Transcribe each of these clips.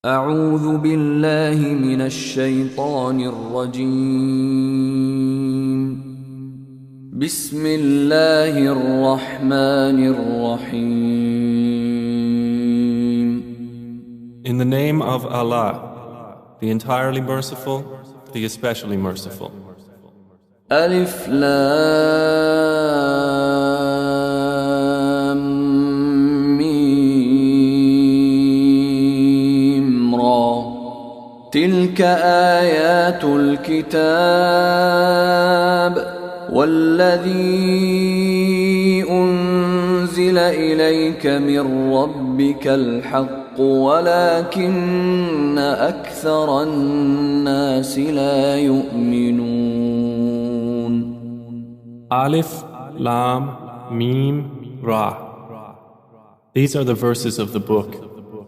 أعوذ بالله من الشيطان الرجيم. بسم الله الرحمن الرحيم. In the name of Allah, the entirely merciful, the especially merciful. ألف لام ميم را تلك آيات الكتاب والذي أنزل إليك من ربك الحق ولكن أكثر الناس لا يؤمنون. Alif, Lam, Mim, Ra. These are the verses of the book,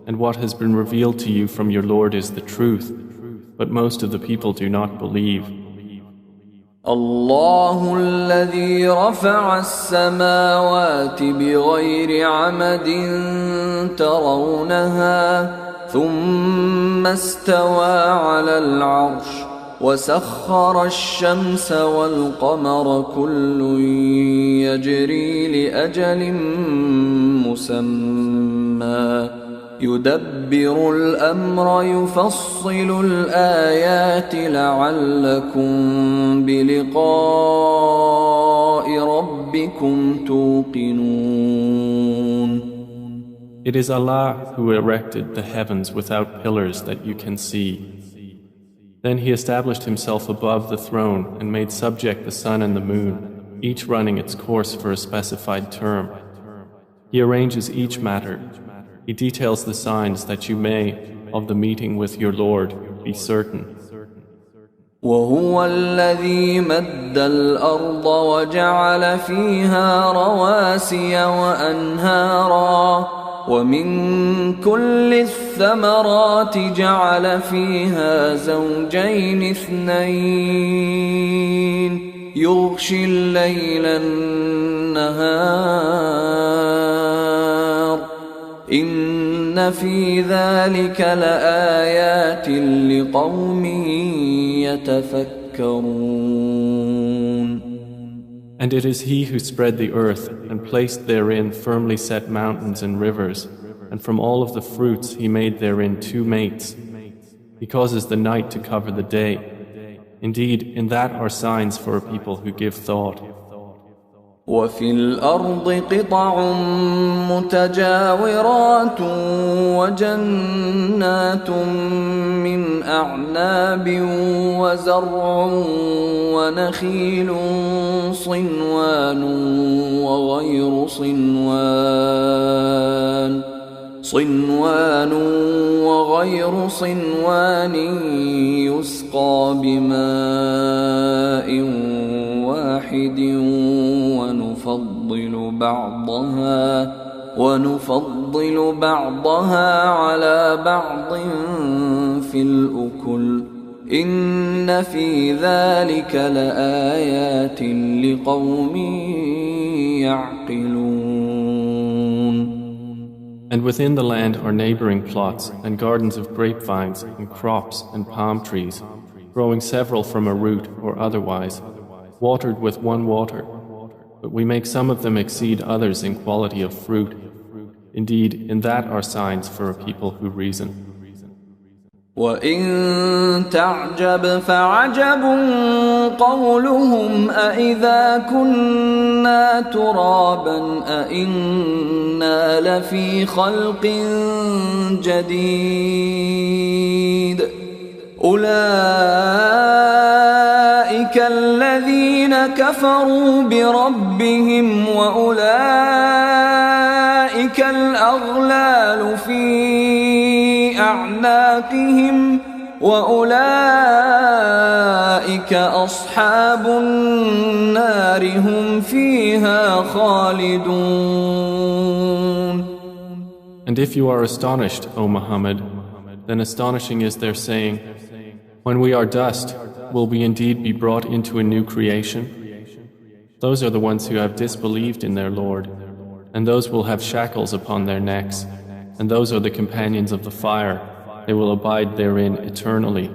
and what has been revealed to you from your Lord is the truth, but most of the people do not believe. الله الذي رفع السماوات بغير عمد ترونها ثم استوى على العرش وسخر الشمس والقمر كل يجري لأجل مسمى يدبر الأمر يفصل الآيات لعلكم بلقاء ربكم توقنون. It is Allah who erected the heavens without pillars that you can see. Then He established Himself above the throne and made subject the sun and the moon, each running its course for a specified term. He arranges each matter. He details the signs that you may, of the meeting with your Lord, be certain. وهو الذي مد الأرض وجعل فيها رواسي وأنهارا ومن كل الثمرات جعل فيها زوجين اثنين يغشي الليل النهار إن في ذلك لآيات لقوم يتفكرون. And it is He who spread the earth and placed therein firmly set mountains and rivers, and from all of the fruits He made therein two mates. He causes the night to cover the day. Indeed, in that are signs for a people who give thought. وفي الأرض قطع متجاورات وجنات من أعناب وزرع ونخيل صنوان وغير صنوان يسقى بماء واحد ونفضل بعضها على بعض في الأكل إن في ذلك لآيات لقوم يعقلون. And within the land are neighboring plots and gardens of grapevines and crops and palm trees, growing several from a root or otherwise, watered with one water. But we make some of them exceed others in quality of fruit. Indeed, in that are signs for a people who reason. وَإِن تَعْجَبْ فَعَجَبٌ قَوْلُهُمْ أَإِذَا كُنَّا تُرَابًا أَإِنَّا لَفِي خَلْقٍ جَدِيدٍ أُولَئِكَ الَّذِينَ كَفَرُوا بِرَبِّهِمْ وَأُولَئِكَ الْأَغْلَالُ فِي أَعْنَاقِهِمْ وَأُولَئِكَ أَصْحَابُ النَّارِ هُمْ فِيهَا خَالِدُونَ. And if you are astonished, O Muhammad, then astonishing is their saying, when we are dust, will we indeed be brought into a new creation? Those are the ones who have disbelieved in their Lord, and those will have shackles upon their necks, and those are the companions of the fire. they will abide therein eternally.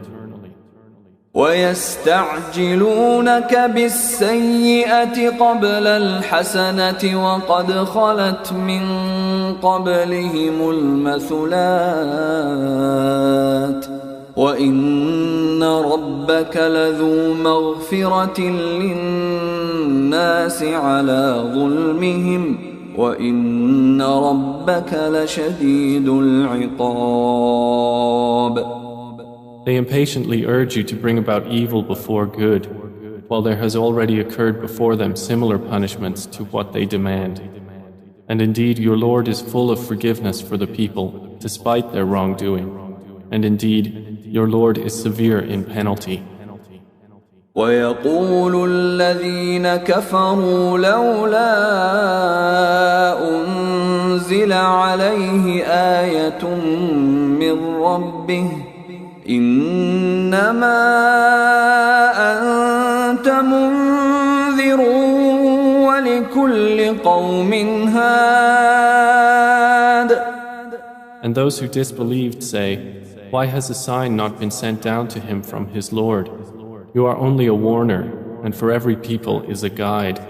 ويستعجلونك بالسيئة قبل الحسنة وقد خلت من قبلهم المثلات وإن ربك لذو مغفرة للناس على ظلمهم وإن ربك لشديد العقاب. They impatiently urge you to bring about evil before good, while there has already occurred before them similar punishments to what they demand. And indeed your Lord is full of forgiveness for the people, despite their wrongdoing. And indeed, your Lord is severe in penalty. ويقول الذين كفروا لولا أنزل عليه آية من ربه إنما أنت منذر ولكل قوم هاد. And those who disbelieved say, why has a sign not been sent down to him from his Lord? You are only a warner, and for every people is a guide.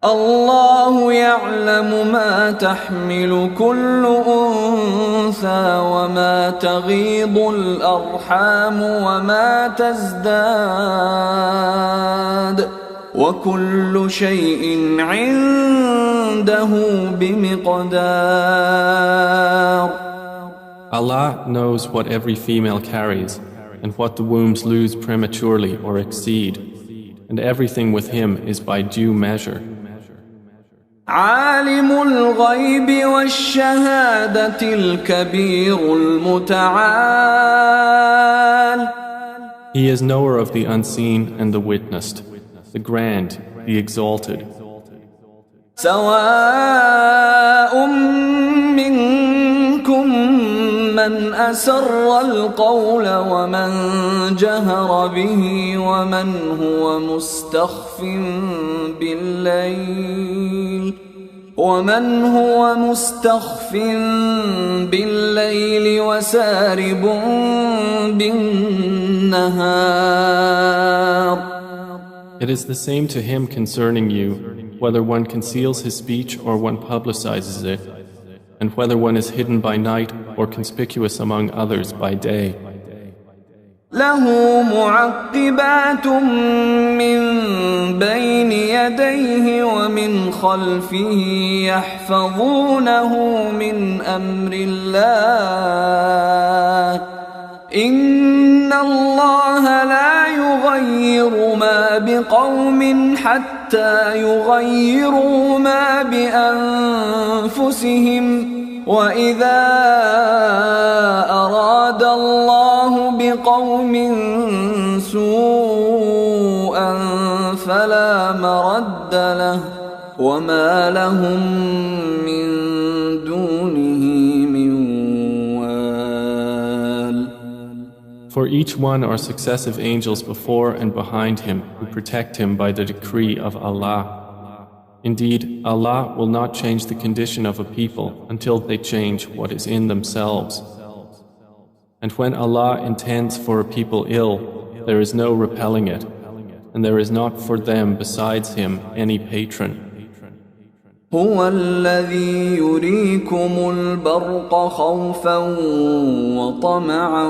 الله يعلم ما تحمل كل أنثى وما تغيض الأرحام وما تزداد وكل شيء عنده بمقدار. Allah knows what every female carries and what the wombs lose prematurely or exceed, and everything with him is by due measure. عالم الغيب والشهادة الكبير المتعال. He is knower of the unseen and the witnessed, the grand, the exalted. سواء منكم من أسر القول ومن جهر به ومن هو مستخف بالليل وسارب بالنهار. It is the same to him concerning you, whether one conceals his speech or one publicizes it, and whether one is hidden by night or conspicuous among others by day. له معقبات من بين يديه ومن خلفه يحفظونه من أمر الله إن الله لا يغير ما بقوم حتى يغيروا ما بأنفسهم وإذا أراد الله بقوم سوءا فلا مرد له وما لهم من دونه من وال. For each one are successive angels before and behind him who protect him by the decree of Allah. Indeed, Allah will not change the condition of a people until they change what is in themselves. And when Allah intends for a people ill, there is no repelling it, and there is not for them besides Him any patron. هو الذي يريكم البرق خوفا وطمعا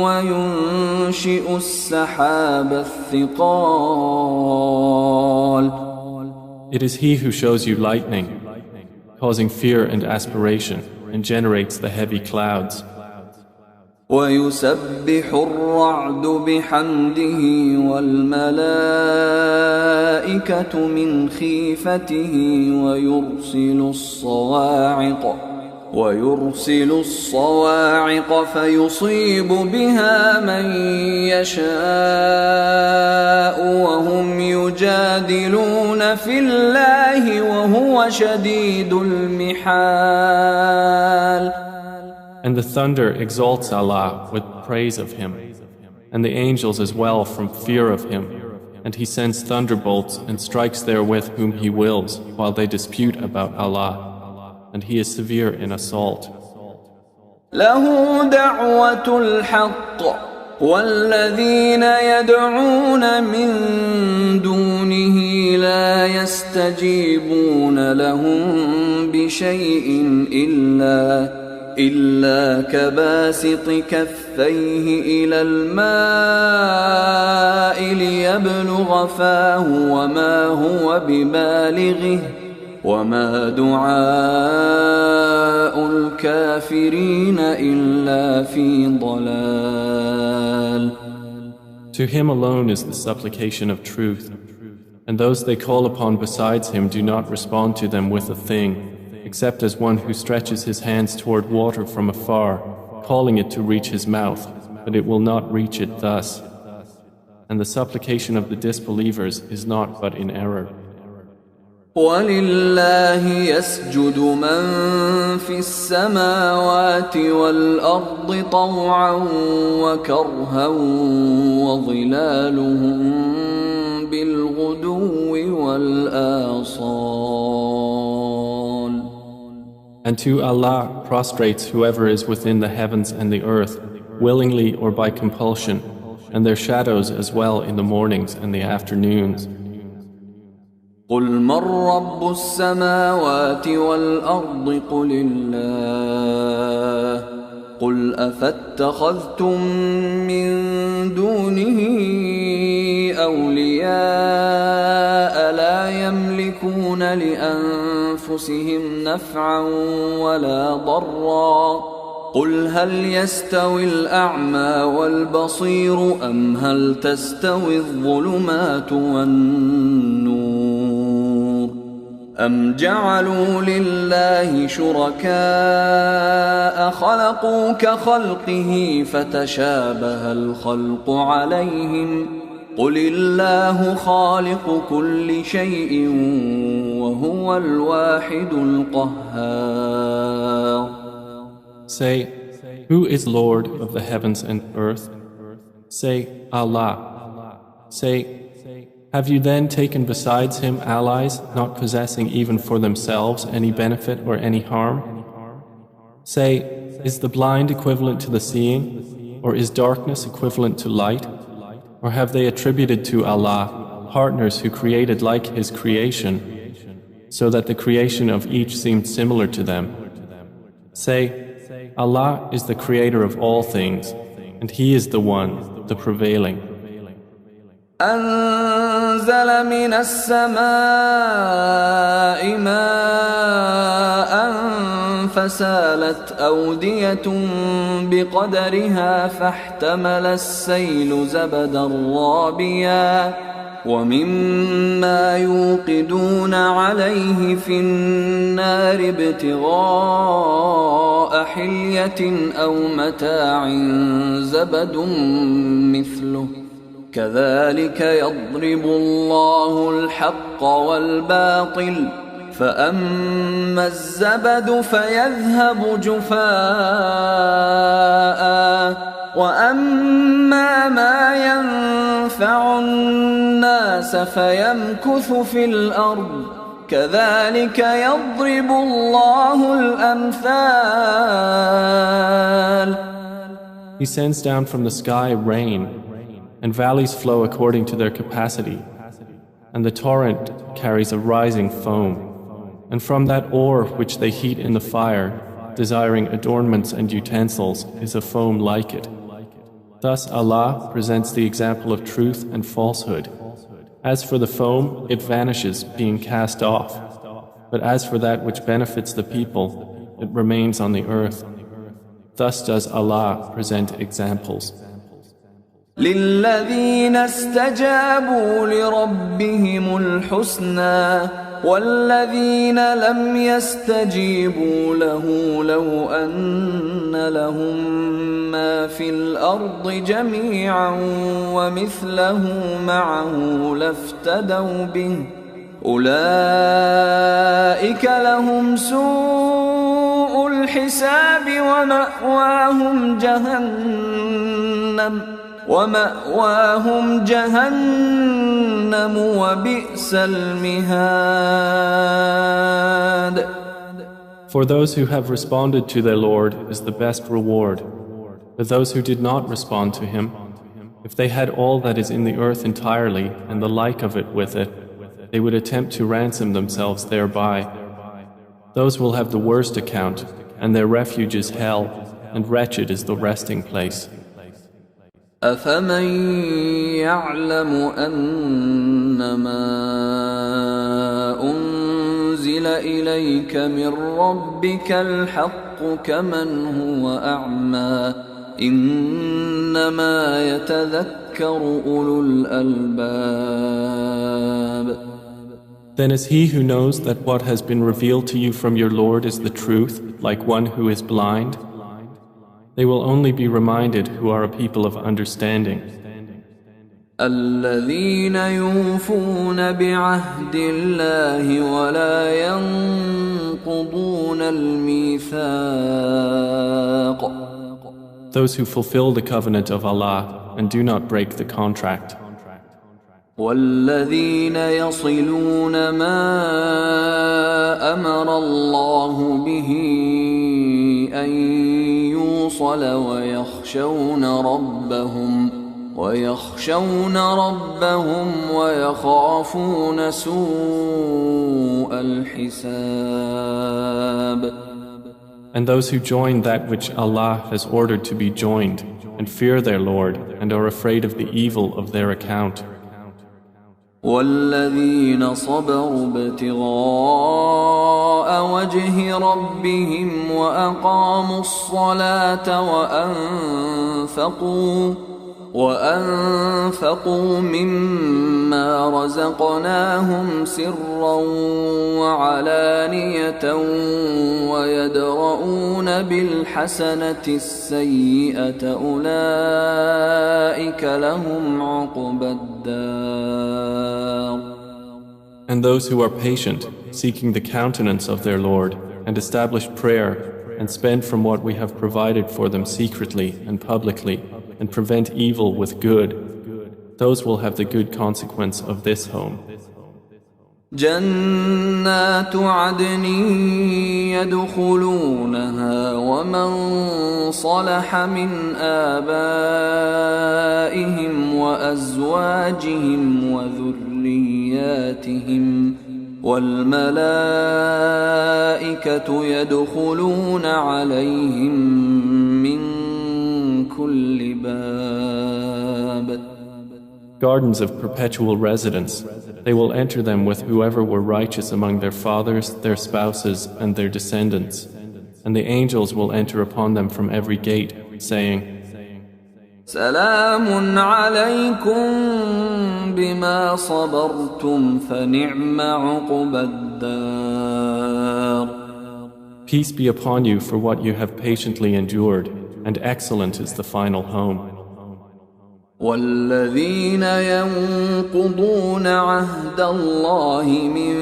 وينشئ السحاب الثقال. It is He who shows you lightning, causing fear and aspiration, and generates the heavy clouds. ويسبح الرعد بحمده والملائكة من خيفته ويرسل الصواعق فيصيب بها من يشاء وهم يجادلون في الله وهو شديد المحال. And the thunder exalts Allah with praise of Him, and the angels as well from fear of Him, and He sends thunderbolts and strikes therewith whom He wills while they dispute about Allah, and He is severe in assault. له دعوة الحق والذين يدعون من دونه لا يستجيبون لهم بشيء إلا كباسط كفيه إلى الماء ليبلغ فاه وما هو ببالغه وما دعاء الكافرين إلا في ضلال. To him alone is the supplication of truth, and those they call upon besides him do not respond to them with a thing, except as one who stretches his hands toward water from afar, calling it to reach his mouth, but it will not reach it thus. And the supplication of the disbelievers is not but in error. وَلِلَّهِ يَسْجُدُ مَن فِي السَّمَاوَاتِ وَالْأَرْضِ طَوْعًا وَكَرْهًا وَظِلَالُهُم بِالْغُدُوِّ وَالْآصَالِ. And to Allah prostrates whoever is within the heavens and the earth, willingly or by compulsion, and their shadows as well in the mornings and the afternoons. قل من رب السماوات والأرض قل الله قل أفاتخذتم من دونه أولياء لا يملكون لأنفسهم نفعا ولا ضرا قل هل يستوي الأعمى والبصير أم هل تستوي الظلمات والنور أم جعلوا لله شركاء خلقوا كخلقه فتشابه الخلق عليهم قل الله خالق كل شيء وهو الواحد القهار. Say, who is Lord of the heavens and earth? Say, Allah. Say, have you then taken besides him allies, not possessing even for themselves any benefit or any harm? Say, is the blind equivalent to the seeing, or is darkness equivalent to light? Or have they attributed to Allah partners who created like his creation, so that the creation of each seemed similar to them? Say, Allah is the creator of all things, and He is the one, the prevailing. أنزل من السماء ماء فسالت أودية بقدرها فاحتمل السيل زبدا رابيا ومما يوقدون عليه في النار ابتغاء حلية أو متاع زبد مثله كذلك يضرب الله الحق والباطل فأما الزبد فيذهب جفاء وأما ما ينفع الناس فيمكث في الأرض كذلك يضرب الله الأمثال. He sends down from the sky rain, and valleys flow according to their capacity, and the torrent carries a rising foam, and from that ore which they heat in the fire, desiring adornments and utensils, is a foam like it. Thus Allah presents the example of truth and falsehood. As for the foam, it vanishes, being cast off, but as for that which benefits the people, it remains on the earth. Thus does Allah present examples. للذين استجابوا لربهم الحسنى والذين لم يستجيبوا له لو أن لهم ما في الأرض جميعا ومثله معه لافتدوا به أولئك لهم سوء الحساب ومأواهم جهنم وبئس المهاد. For those who have responded to their Lord is the best reward. But those who did not respond to Him, if they had all that is in the earth entirely and the like of it with it, they would attempt to ransom themselves thereby. Those will have the worst account, and their refuge is hell, and wretched is the resting place. أفمن يعلم أنما أنزل إليك من ربك الحق كمن هو أعمى إنما يتذكر أولو الألباب. Then is he who knows that what has been revealed to you from your Lord is the truth, like one who is blind? They will only be reminded who are a people of understanding. الذين يوفون بعهد الله ولا ينقضون الميثاق. Those who fulfill the covenant of Allah and do not break the contract. والذين يصلون ما أمر الله به أن يوصل ويخشون ربهم ويخافون سوء الحساب. And those who join that which Allah has ordered to be joined and fear their Lord and are afraid of the evil of their account. والذين صبروا ابتغاء وجه ربهم وأقاموا الصلاة وأنفقوا مما رزقناهم سرا وعلانية ويدرؤون بالحسنة السيئة أولئك لهم عقبى الدار. And those who are patient, seeking the countenance of their Lord, and establish prayer, and spend from what we have provided for them secretly and publicly, and prevent evil with good, those will have the good consequence of this home. جنات عدن يدخلونها ومن صلح من آبائهم وأزواجهم وذرياتهم والملائكة يدخلون عليهم من كل باب. Gardens of perpetual residence, they will enter them with whoever were righteous among their fathers, their spouses, and their descendants. And the angels will enter upon them from every gate, saying, سلام عليكم بما صبرتم فنعم عقبى الدار. Peace be upon you for what you have patiently endured, and excellent is the final home. والذين ينقضون عهد الله من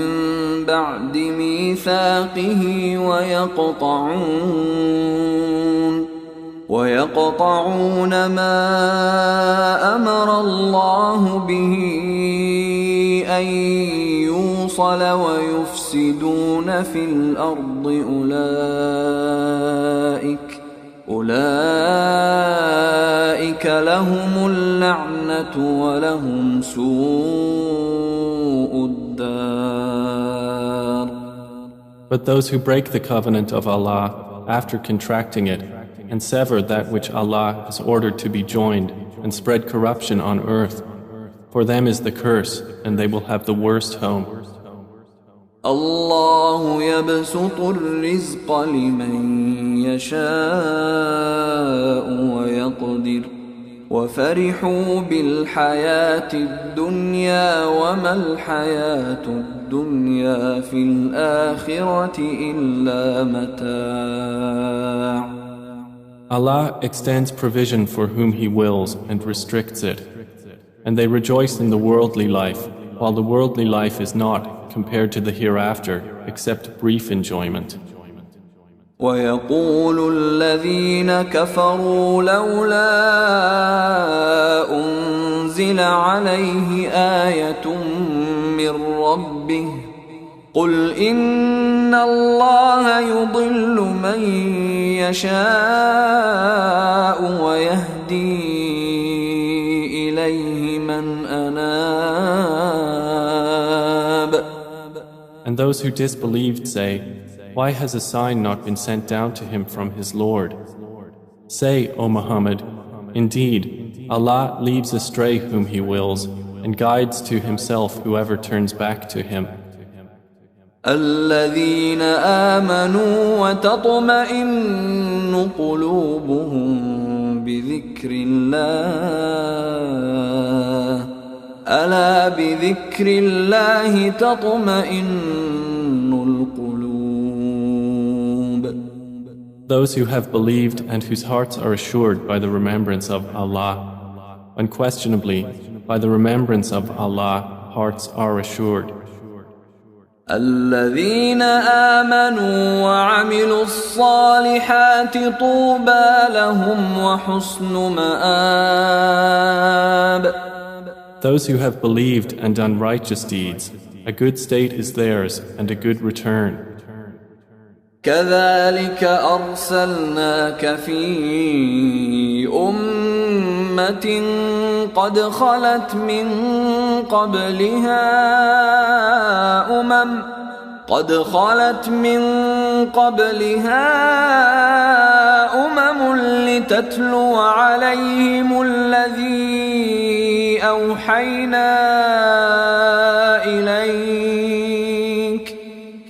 بعد ميثاقه ويقطعون ما أمر الله به أن يوصل ويفسدون في الأرض أولئك لهم اللعنة ولهم سوء الدار. But those who break the covenant of Allah after contracting it and sever that which Allah has ordered to be joined and spread corruption on earth, for them is the curse and they will have the worst home. الله يبسط الرزق لمن يشاء ويقدر وفرحوا بالحياة الدنيا وما الحياة الدنيا في الآخرة إلا متاع. Allah extends provision for whom He wills and restricts it, and they rejoice in the worldly life, while the worldly life is not, compared to the hereafter, except brief enjoyment. ويقول الذين كفروا لولا أنزل عليه آية من ربه قل إن الله يضل من يشاء ويهدي إليه من أناب. And those who disbelieved say, why has a sign not been sent down to him from his Lord? Say, O Muhammad, indeed, Allah leads astray whom He wills and guides to Himself whoever turns back to Him. الذين آمنوا وتطمئن قلوبهم بذكر الله ألا بذكر الله تطمئن القلوب. Those who have believed and whose hearts are assured by the remembrance of Allah. Unquestionably, by the remembrance of Allah, hearts are assured. الذين آمنوا وعملوا الصالحات طوبى لهم وحسن مآب. Those who have believed and done righteous deeds, a good state is theirs and a good return. كذلك أرسلناك في أمة قد خلت من قبلها أمم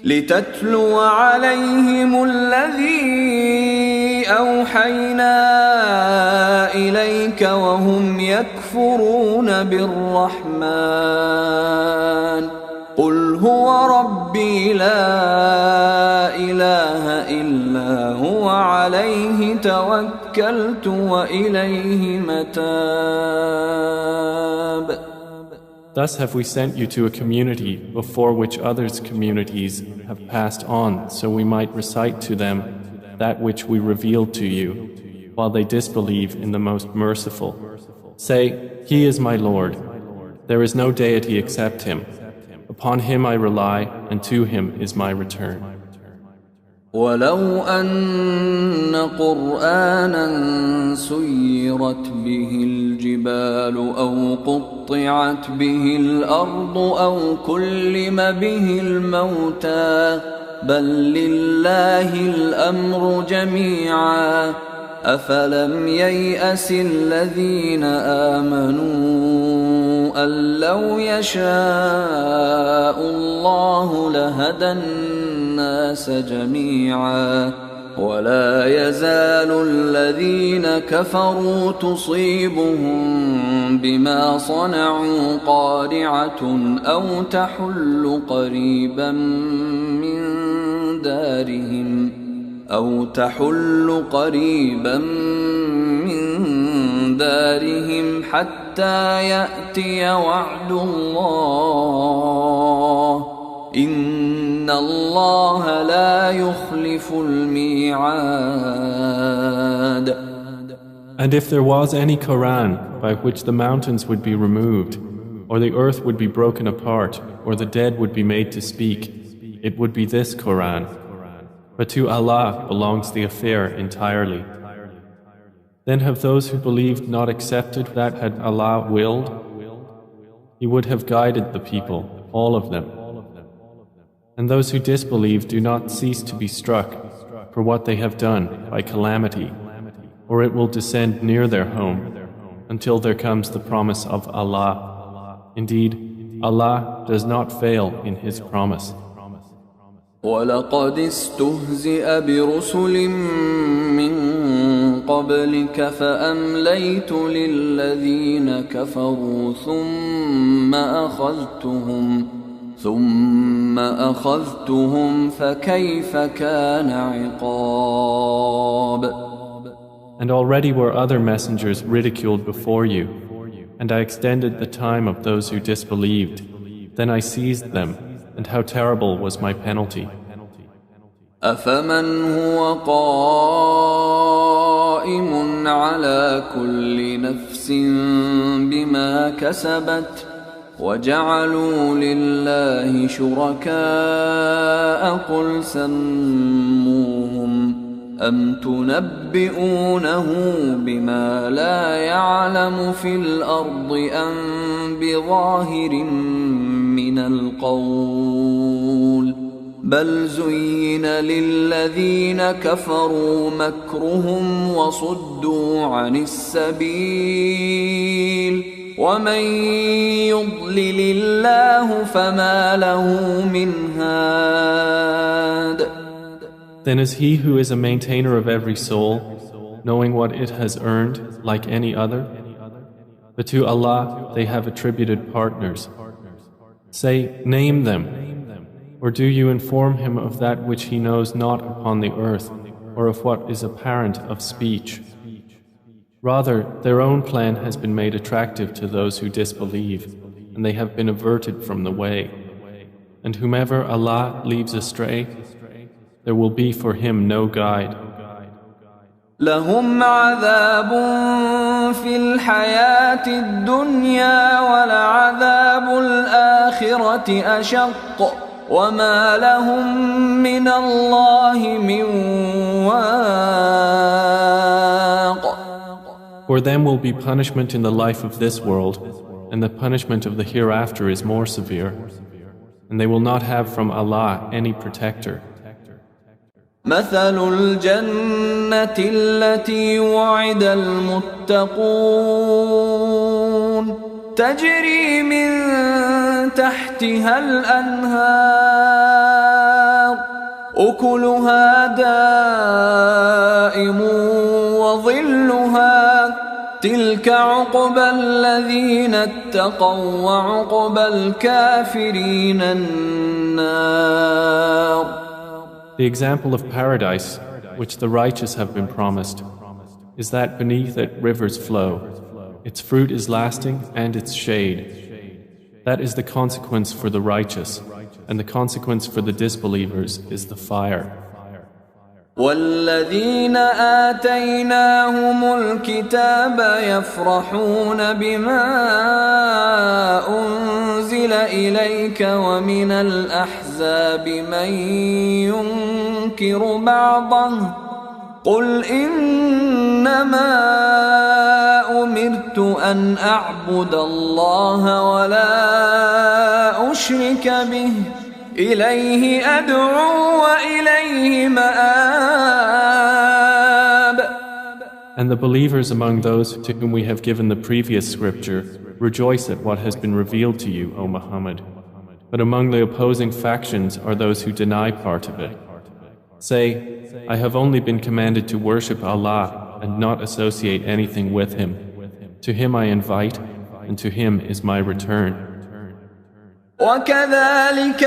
لتتلو عليهم الذي أوحينا إليك وهم يكفرون بالرحمن قل هو ربي لا إله إلا هو عليه توكلت وإليه متاب. Thus have we sent you to a community before which others' communities have passed on, so we might recite to them that which we revealed to you, while they disbelieve in the Most Merciful. Say, He is my Lord. There is no deity except Him. Upon Him I rely, and to Him is my return. ولو أن قرآنا سيرت به الجبال أو قطعت به الأرض أو كلم به الموتى بل لله الأمر جميعا أفلم ييأس الذين آمنوا أن لو يشاء الله لهدى الناس جميعا ولا يزال الذين كفروا تصيبهم بما صنعوا قارعة أو تحل قريبا من دارهم حتى يأتي وعد الله إن الله لا يخلف الميعاد. And if there was any Quran by which the mountains would be removed, or the earth would be broken apart, or the dead would be made to speak, it would be this Quran. But to Allah belongs the affair entirely. Then have those who believed not accepted that had Allah willed? He would have guided the people, all of them. And those who disbelieve do not cease to be struck for what they have done by calamity, or it will descend near their home until there comes the promise of Allah. Indeed, Allah does not fail in His promise. وَلَقَدِ اسْتُهْزِئَ بِرُسُلٍ مِّن قَبْلِكَ فَأَمْلَيْتُ لِلَّذِينَ كَفَرُوا ثُمَّ أَخَذْتُهُمْ فَكَيْفَ كَانَ عِقَابِ. And already were other messengers ridiculed before you, and I extended the time of those who disbelieved. Then I seized them, and how terrible was my penalty. أَفَمَنْ هُوَ قَائِمٌ عَلَى كُلِّ نَفْسٍ بِمَا كَسَبَتْ وجعلوا لله شركاء قل سموهم أم تنبئونه بما لا يعلم في الأرض أم بظاهر من القول بل زين للذين كفروا مكرهم وصدوا عن السبيل ومن يضلل الله فما له من هاد. Then is he who is a maintainer of every soul, knowing what it has earned like any other? But to Allah they have attributed partners. Say, name them. Or do you inform him of that which he knows not upon the earth, or of what is apparent of speech? Rather, their own plan has been made attractive to those who disbelieve, and they have been averted from the way. And whomever Allah leaves astray, there will be for him no guide. لهم عذاب في الحياة الدنيا ولعذاب الآخرة أشق وما لهم من الله من واق. For them will be punishment in the life of this world, and the punishment of the hereafter is more severe, and they will not have from Allah any protector. مثل الجنة التي وعد المتقون تجري من تحتها الأنهار أكلها دائم وظلها تلك عقبى الذين اتقوا وعقبى الكافرين النار. The example of paradise, which the righteous have been promised, is that beneath it rivers flow. Its fruit is lasting and its shade. That is the consequence for the righteous, and the consequence for the disbelievers is the fire. والذين آتيناهم الكتاب يفرحون بما أنزل إليك ومن الأحزاب من ينكر بعضه قل إنما أمرت أن أعبد الله ولا أشرك به إليه أدعو وإليه مآب. And the believers among those to whom we have given the previous scripture rejoice at what has been revealed to you, O Muhammad. But among the opposing factions are those who deny part of it. Say, I have only been commanded to worship Allah and not associate anything with Him. To Him I invite, and to Him is my return. وكذلك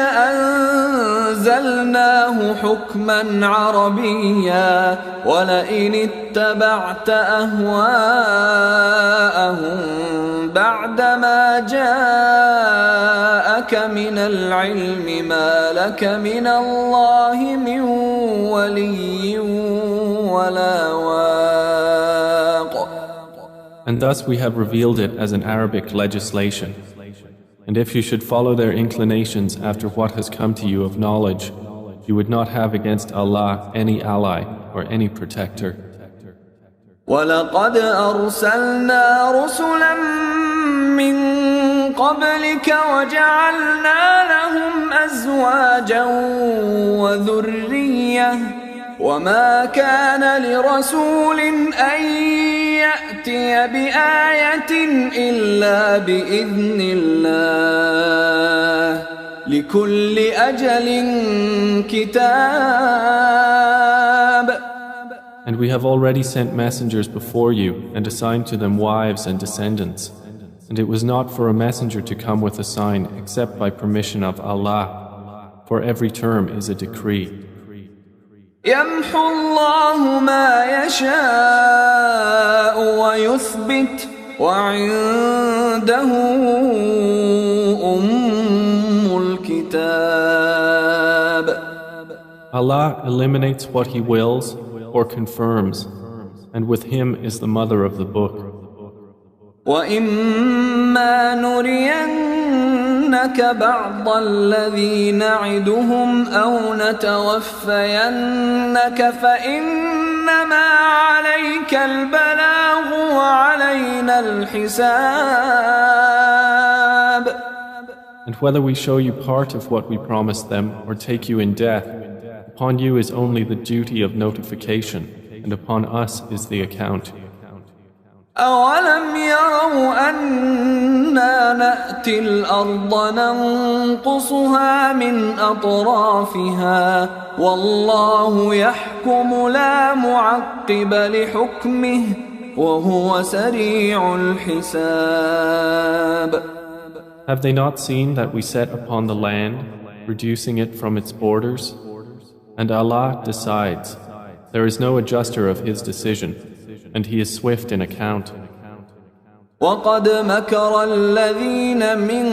أنزلناه حكما عربيا ولئن اتبعت أهواءهم بعدما جاءك من العلم ما لك من الله من ولي ولا واق. And thus we have revealed it as an Arabic legislation. And if you should follow their inclinations after what has come to you of knowledge, you would not have against Allah any ally or any protector. وَلَقَدْ أَرْسَلْنَا رُسُلًا مِّن قَبْلِكَ وَجَعَلْنَا لَهُمْ أَزْوَاجًا وَذُرِّيَّةً وَمَا كَانَ لِرَسُولٍ أَن يَأْتِيَ بِآيَةٍ إِلَّا بِإِذْنِ اللَّهِ لِكُلِّ أَجَلٍ كِتَابٌ. And we have already sent messengers before you and assigned to them wives and descendants. And it was not for a messenger to come with a sign except by permission of Allah, for every term is a decree. يمحو الله ما يشاء ويثبت وعنده أم الكتاب. Allah eliminates what He wills or confirms, and with Him is the mother of the book. وَإِمَّا نُرِيَنَّكَ نُرِيَنَّكَ بَعْضَ الَّذِي نَعِدُهُمْ أَوْ نَتَوَفَّيَنَّكَ فَإِنَّمَا عَلَيْكَ الْبَلَاغُ وَعَلَيْنَا الْحِسَابُ. And whether we show you part of what we promised them or take you in death, upon you is only the duty of notification, and upon us is the account. أَوَلَمْ يَرَوْا أَنَّا نَأْتِي الْأَرْضَ نَنقُصُهَا مِنْ أَطْرَافِهَا وَاللَّهُ يَحْكُمُ لَا مُعَقِّبَ لِحُكْمِهِ وَهُوَ سَرِيعُ الْحِسَابِ. Have they not seen that we set upon the land, reducing it from its borders? And Allah decides. There is no adjuster of His decision, and He is swift in account. وَقَدْ مَكَرَ الَّذِينَ مِنْ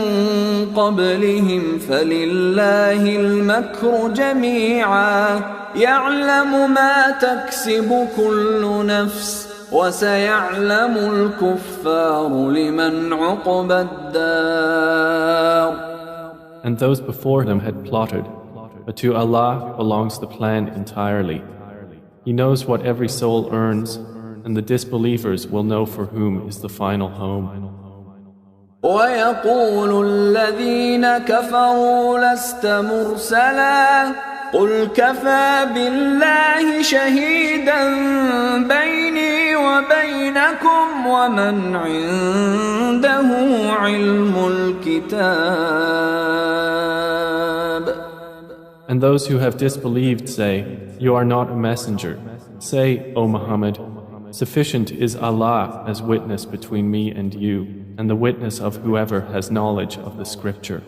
قَبْلِهِمْ فَلِلَّهِ الْمَكْرُ جَمِيعًا يَعْلَمُ مَا تَكْسِبُ كُلُّ نَفْسٍ وَسَيَعْلَمُ الْكُفَّارُ لِمَنْ عُقْبَى الدَّارِ. And those before them had plotted, but to Allah belongs the plan entirely. He knows what every soul earns, and the disbelievers will know for whom is the final home. وَيَقُولُ الَّذِينَ كَفَرُوا لَسْتَ مُرْسَلًا قُلْ كَفَى بِاللَّهِ شَهِيدًا بَيْنِي وَبَيْنَكُمْ وَمَنْ عِندَهُ عِلْمُ الْكِتَابِ. And those who have disbelieved say, "You are not a messenger." Say, O Muhammad, sufficient is Allah as witness between me and you, and the witness of whoever has knowledge of the scripture.